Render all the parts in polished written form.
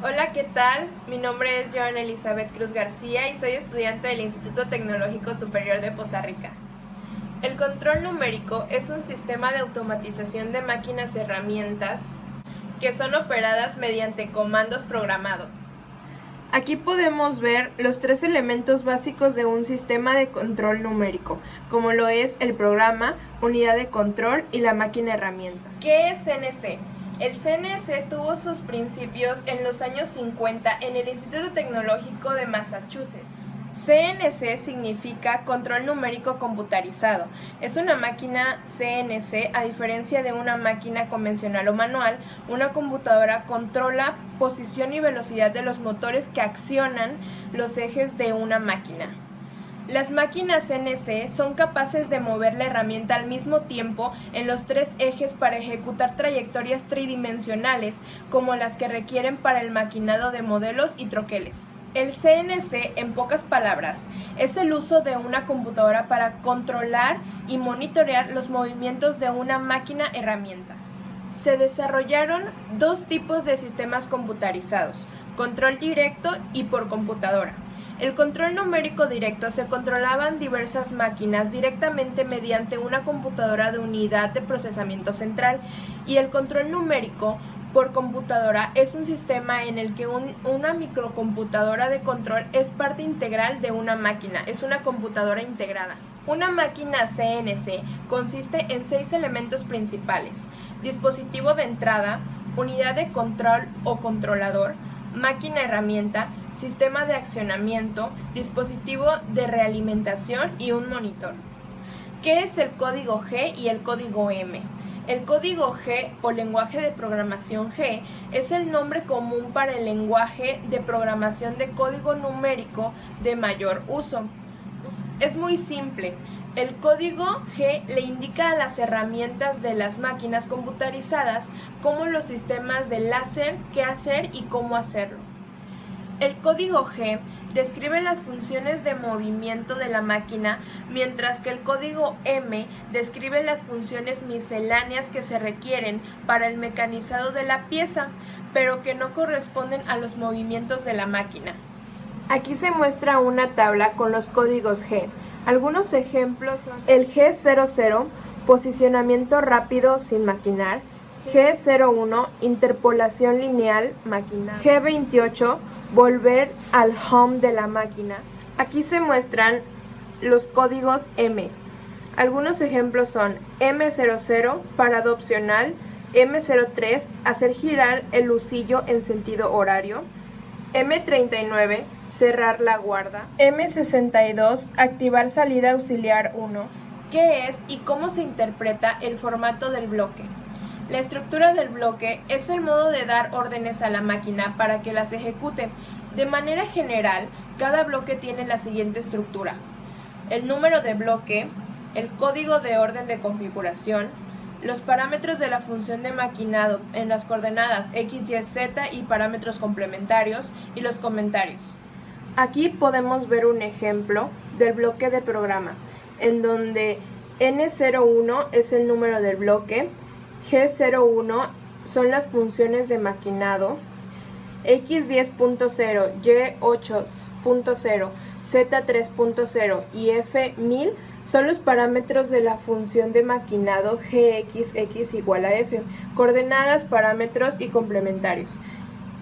Hola, ¿qué tal? Mi nombre es Joan Elizabeth Cruz García y soy estudiante del Instituto Tecnológico Superior de Poza Rica. El control numérico es un sistema de automatización de máquinas herramientas que son operadas mediante comandos programados. Aquí podemos ver los tres elementos básicos de un sistema de control numérico, como lo es el programa, unidad de control y la máquina herramienta. ¿Qué es CNC? El CNC tuvo sus principios en los años 50 en el Instituto Tecnológico de Massachusetts. CNC significa control numérico computarizado. Es una máquina CNC, a diferencia de una máquina convencional o manual. Una computadora controla posición y velocidad de los motores que accionan los ejes de una máquina. Las máquinas CNC son capaces de mover la herramienta al mismo tiempo en los tres ejes para ejecutar trayectorias tridimensionales, como las que requieren para el maquinado de modelos y troqueles. El CNC, en pocas palabras, es el uso de una computadora para controlar y monitorear los movimientos de una máquina herramienta. Se desarrollaron dos tipos de sistemas computarizados: control directo y por computadora. El control numérico directo se controlaban diversas máquinas directamente mediante una computadora de unidad de procesamiento central, y el control numérico por computadora es un sistema en el que una microcomputadora de control es parte integral de una máquina, es una computadora integrada. Una máquina CNC consiste en 6 elementos principales: dispositivo de entrada, unidad de control o controlador, máquina herramienta, sistema de accionamiento, dispositivo de realimentación y un monitor. ¿Qué es el código G y el código M? El código G o lenguaje de programación G es el nombre común para el lenguaje de programación de código numérico de mayor uso. Es muy simple. El código G le indica a las herramientas de las máquinas computarizadas, como los sistemas de láser, qué hacer y cómo hacerlo. El código G describe las funciones de movimiento de la máquina, mientras que el código M describe las funciones misceláneas que se requieren para el mecanizado de la pieza, pero que no corresponden a los movimientos de la máquina. Aquí se muestra una tabla con los códigos G. Algunos ejemplos son el G00, posicionamiento rápido sin maquinar; G01, interpolación lineal maquinar; G28, volver al home de la máquina. Aquí se muestran los códigos M. Algunos ejemplos son M00, parada opcional; M03, hacer girar el lucillo en sentido horario; M39, cerrar la guarda; M62, activar salida auxiliar 1. ¿Qué es y cómo se interpreta el formato del bloque? La estructura del bloque es el modo de dar órdenes a la máquina para que las ejecute. De manera general, cada bloque tiene la siguiente estructura: el número de bloque, el código de orden de configuración, los parámetros de la función de maquinado en las coordenadas X, Y, Z y parámetros complementarios, y los comentarios. Aquí podemos ver un ejemplo del bloque de programa, en donde N01 es el número del bloque, G01 son las funciones de maquinado, X10.0, Y8.0, Z3.0 y F1000 son los parámetros de la función de maquinado Gxx igual a F, coordenadas, parámetros y complementarios.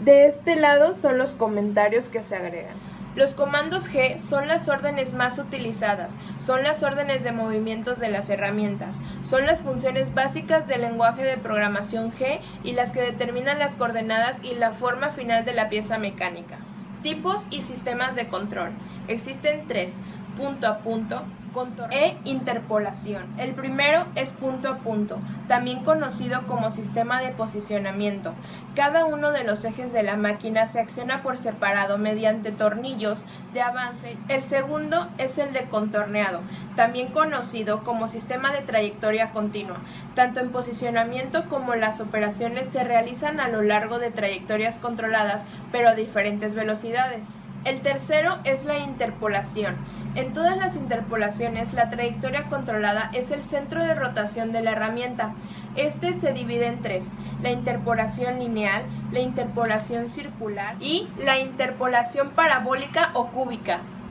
De este lado son los comentarios que se agregan. Los comandos G son las órdenes más utilizadas, son las órdenes de movimientos de las herramientas, son las funciones básicas del lenguaje de programación G y las que determinan las coordenadas y la forma final de la pieza mecánica. Tipos y sistemas de control. Existen 3: punto a punto, contorno e interpolación. El primero es punto a punto, también conocido como sistema de posicionamiento. Cada uno de los ejes de la máquina se acciona por separado mediante tornillos de avance. El segundo es el de contorneado, también conocido como sistema de trayectoria continua. Tanto en posicionamiento como las operaciones se realizan a lo largo de trayectorias controladas, pero a diferentes velocidades. El tercero es la interpolación. En todas las interpolaciones, la trayectoria controlada es el centro de rotación de la herramienta. Este se divide en tres: la interpolación lineal, la interpolación circular y la interpolación parabólica o cúbica.